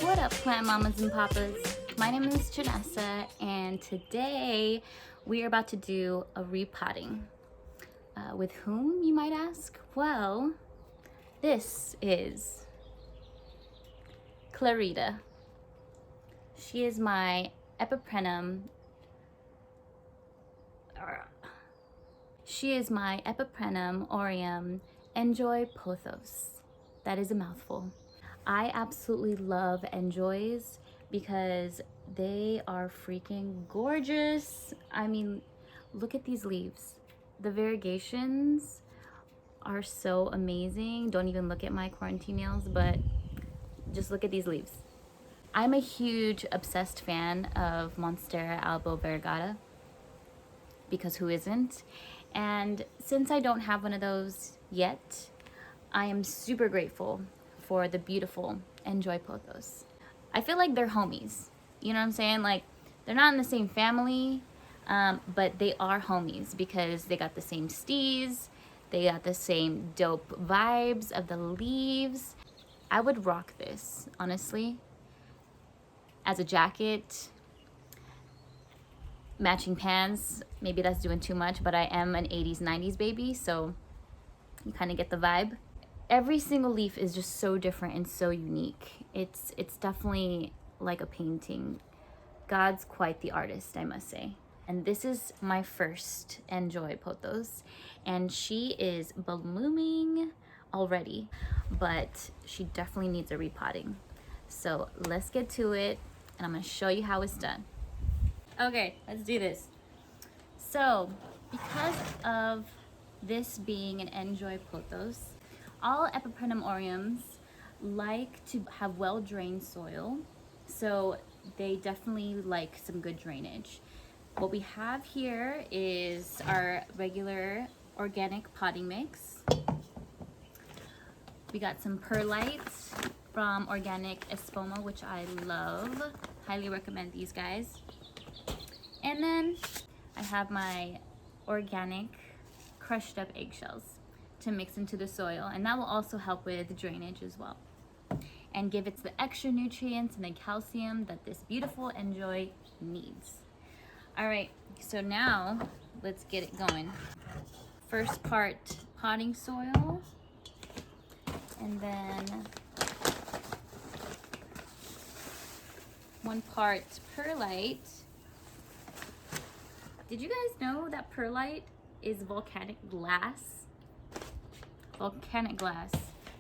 What up, plant mamas and papas? My name is Janessa, and today we are about to do a repotting. With whom, you might ask? Well, this is CLARITA. She is my Epiprenum. She is my Epiprenum aureum N'Joy Pothos. That is a mouthful. I absolutely love N'Joys because they are freaking gorgeous. I mean, look at these leaves. The variegations are so amazing. Don't even look at my quarantine nails, but just look at these leaves. I'm a huge obsessed fan of Monstera albo variegata, because who isn't? And since I don't have one of those yet, I am super grateful for the beautiful N'Joy Pothos. I feel like they're homies. You know what I'm saying? Like, they're not in the same family, but they are homies because they got the same STEEZ, they got the same dope vibes of the leaves. I would rock this, honestly, as a jacket, matching pants. Maybe that's doing too much, but I am an 80s, 90s baby, so you kind of get the vibe. Every single leaf is just so different and so unique. It's definitely like a painting. God's quite the artist, I must say. And this is my first N'Joy Pothos, and she is blooming already, but she definitely needs a repotting. So let's get to it, and I'm gonna show you how it's done. Okay, let's do this. So, because of this being an N'Joy Pothos, all Epiprenum aureums like to have well-drained soil, so they definitely like some good drainage. What we have here is our regular organic potting mix. We got some PERLITE from Organic Espoma, which I love. Highly recommend these guys. And then I have my organic crushed up eggshells to mix into the soil, and that will also help with drainage as well and give it the extra nutrients and the calcium that this beautiful N'Joy needs. All right, so now let's get it going. First part, potting soil, and then 1 part perlite. Did you guys know that perlite is volcanic glass? Volcanic glass.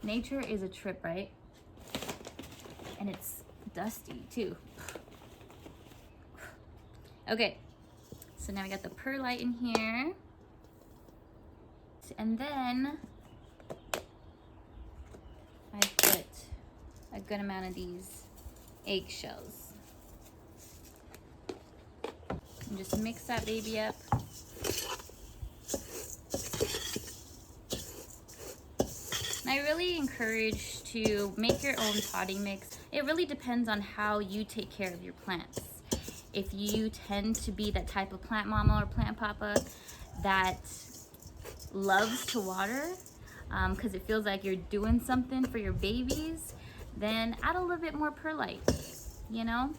Nature is a trip, right? And it's dusty too. Okay, so now we got the perlite in here. And then I put a good amount of these eggshells. And just mix that baby up. I really encourage to make your own potting mix. It really depends on how you take care of your plants. If you tend to be that type of plant mama or plant papa that loves to water because it feels like you're doing something for your babies, then add a little bit more perlite, you know?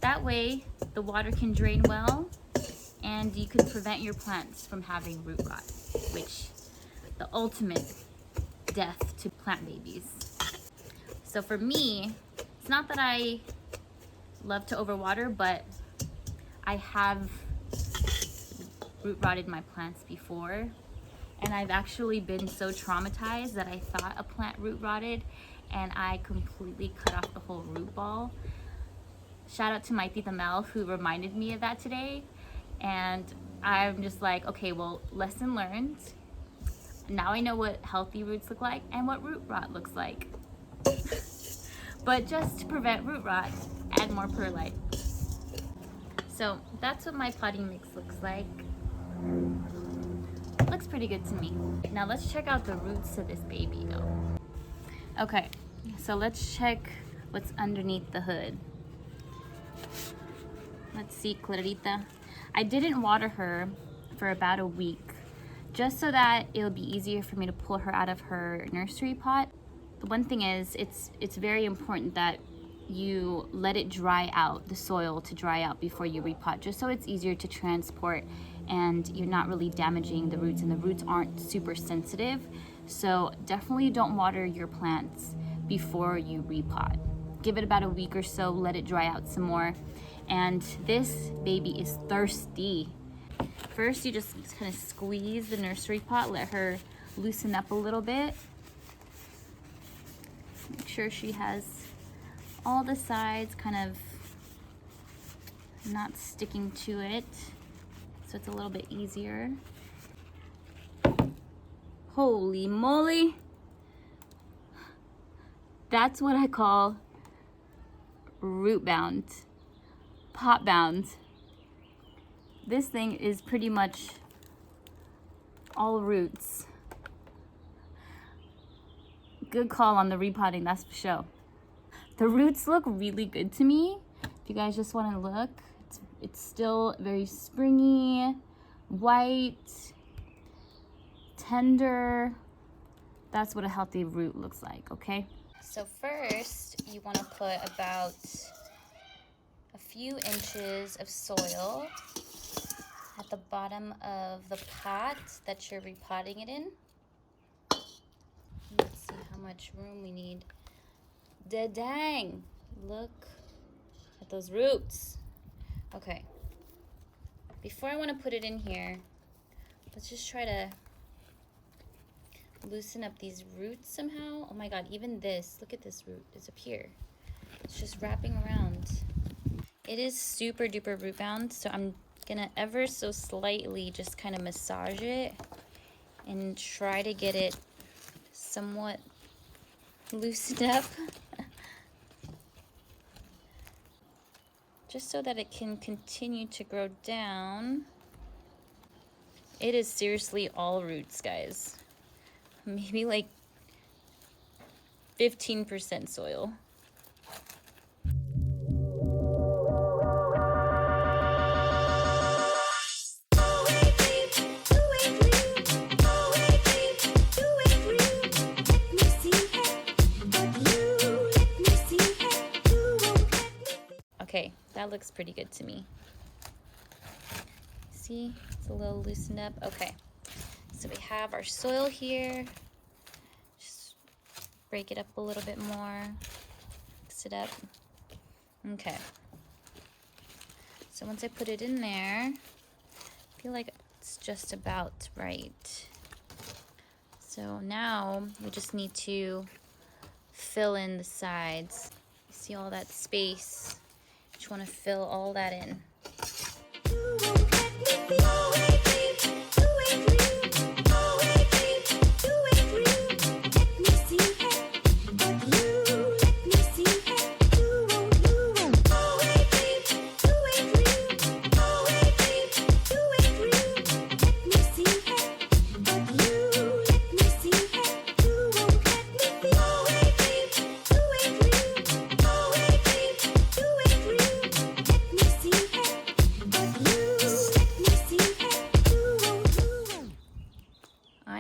That way the water can drain well and you can prevent your plants from having root rot, which the ultimate death to plant babies. So for me, it's not that I love to overwater, but I have root rotted my plants before, and I've actually been so traumatized that I thought a plant root rotted and I completely cut off the whole root ball. Shout out to my Tita Mel who reminded me of that today, and I'm just like, okay, well, lesson learned. Now I know what healthy roots look like and what root rot looks like. But just to prevent root rot, add more perlite. So that's what my potting mix looks like. Looks pretty good to me. Now let's check out the roots of this baby though. Okay, so let's check what's underneath the hood. Let's see, CLARITA. I didn't water her for about a week, just so that it'll be easier for me to pull her out of her nursery pot. The one thing is, it's very important that you let it dry out, the soil to dry out before you repot, just so it's easier to transport and you're not really damaging the roots, and the roots aren't super sensitive. So definitely don't water your plants before you repot. Give it about a week or so, let it dry out some more. And this baby is thirsty. First, you just kind of squeeze the nursery pot, let her loosen up a little bit. Make sure she has all the sides kind of not sticking to it, so it's a little bit easier. Holy moly! That's what I call root bound, pot bound. This thing is pretty much all roots. Good call on the repotting, that's for sure. The roots look really good to me. If you guys just want to look, it's still very springy, white, tender. That's what a healthy root looks like, okay? So first, you want to put about a few inches of soil at the bottom of the pot that you're repotting it in. Let's see how much room we need. Dang! Look at those roots. Okay. Before I want to put it in here, let's just try to loosen up these roots somehow. Oh my god, even this. Look at this root. It's up here. It's just wrapping around. It is super duper root bound, so I'm gonna ever so slightly just kind of massage it and try to get it somewhat loosened up. Just so that it can continue to grow down. It is seriously all roots, guys. Maybe like 15% soil. Okay, that looks pretty good to me. See, it's a little loosened up. Okay, so we have our soil here. Just break it up a little bit more. Mix it up. Okay. So once I put it in there, I feel like it's just about right. So now we just need to fill in the sides. You see all that space? Just want to fill all that in.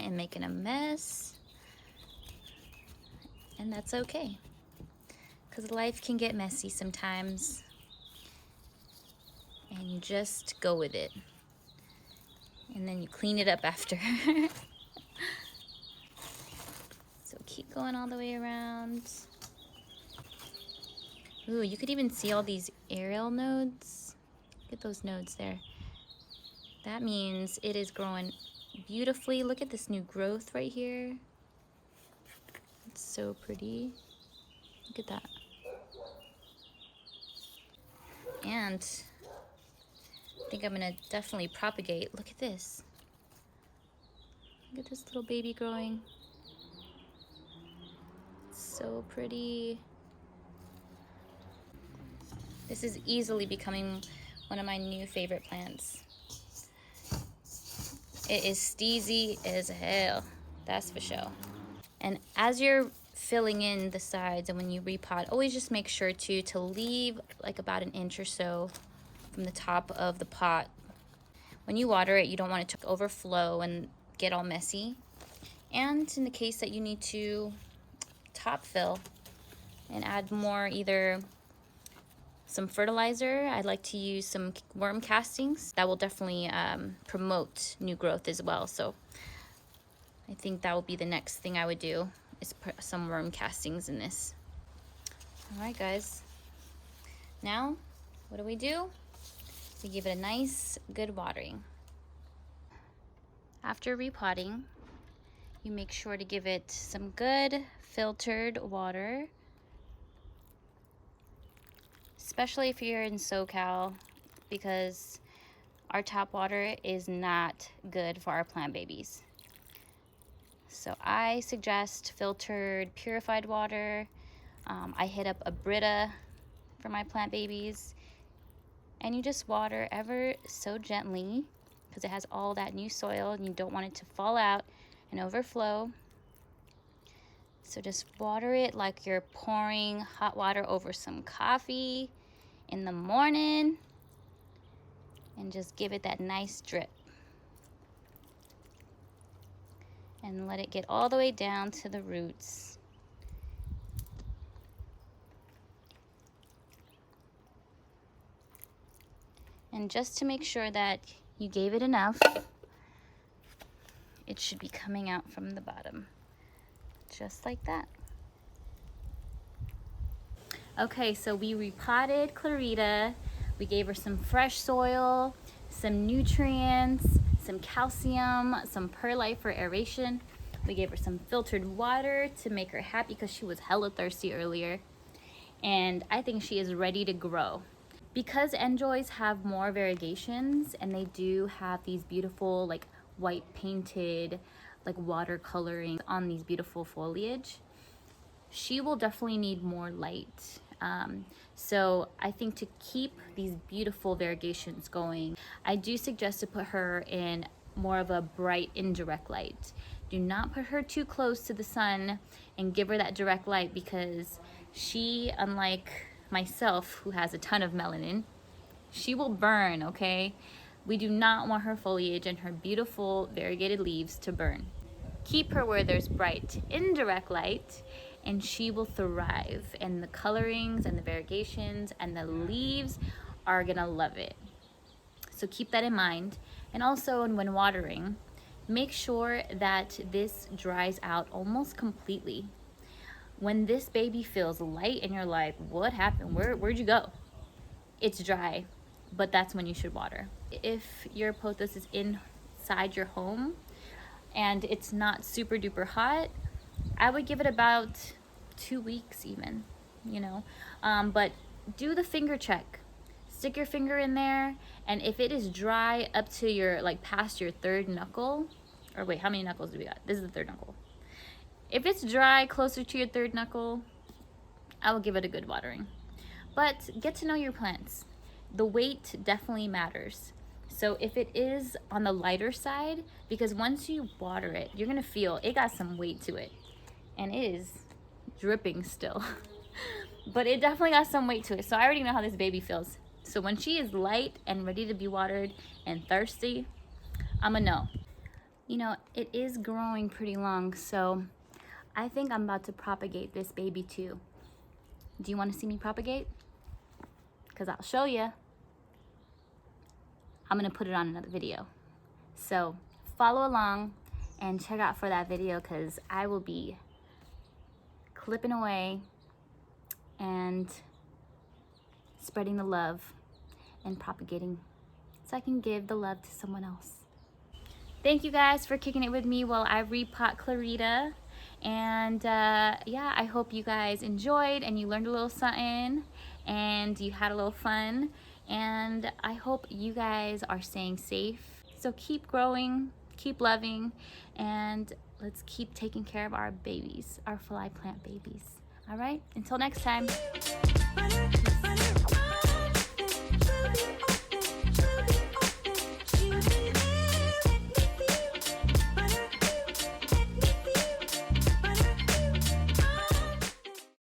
Making a mess, and that's okay, because life can get messy sometimes, and you just go with it, and then you clean it up after. So keep going all the way around. Ooh, you could even see all these aerial nodes. Look at those nodes there. That means it is growing beautifully. Look at this new growth right here. It's so pretty. Look at that. And I think I'm gonna definitely propagate. Look at this. Look at this little baby growing. It's so pretty. This is easily becoming one of my new favorite plants. It is steezy as hell, that's for sure. And as you're filling in the sides and when you repot, always just make sure to leave like about an inch or so from the top of the pot. When you water it, you don't want it to overflow and get all messy. And in the case that you need to top fill and add more either some fertilizer. I'd like to use some worm castings. That will definitely promote new growth as well. So I think that will be the next thing I would do, is put some worm castings in this. All right, guys. Now, what do? We give it a nice, good watering. After repotting, you make sure to give it some good filtered water, especially if you're in SoCal, because our tap water is not good for our plant babies. So I suggest filtered, purified water. I hit up a Brita for my plant babies, and you just water ever so gently because it has all that new soil and you don't want it to fall out and overflow. So just water it like you're pouring hot water over some coffee in the morning, and just give it that nice drip. And let it get all the way down to the roots. And just to make sure that you gave it enough, it should be coming out from the bottom, just like that. Okay, so we repotted Clarita. We gave her some fresh soil, some nutrients, some calcium, some perlite for aeration. We gave her some filtered water to make her happy because she was hella thirsty earlier. And I think she is ready to grow. Because N'Joys have more variegations, and they do have these beautiful like white painted like watercoloring on these beautiful foliage, she will definitely need more light. So I think to keep these beautiful variegations going, I do suggest to put her in more of a bright indirect light. Do not put her too close to the sun and give her that direct light, because she, unlike myself who has a ton of melanin, she will burn, okay? We do not want her foliage and her beautiful variegated leaves to burn. Keep her where there's bright indirect light and she will thrive, and the colorings and the variegations and the leaves are gonna love it. So keep that in mind. And also when watering, make sure that this dries out almost completely. When this baby feels light and you're like, what happened? Where'd you go? It's dry, but that's when you should water. If your pothos is inside your home and it's not super duper hot, I would give it about 2 weeks even, you know. But do the finger check. Stick your finger in there, and if it is dry up to your, like past your third knuckle, or wait, how many knuckles do we got? This is the third knuckle. If it's dry closer to your third knuckle, I will give it a good watering. But get to know your plants. The weight definitely matters. So if it is on the lighter side, because once you water it, you're gonna feel it got some weight to it. And it is dripping still. But it definitely got some weight to it. So I already know how this baby feels. So when she is light and ready to be watered and thirsty, I'ma know. You know, it is growing pretty long, so I think I'm about to propagate this baby too. Do you want to see me propagate? Because I'll show you. I'm going to put it on another video. So follow along and check out for that video, because I will be clipping away and spreading the love and propagating so I can give the love to someone else. Thank you guys for kicking it with me while I repot Clarita. And yeah, I hope you guys enjoyed and you learned a little something and you had a little fun. And I hope you guys are staying safe. So keep growing, keep loving, and let's keep taking care of our babies, our fly plant babies. All right, until next time.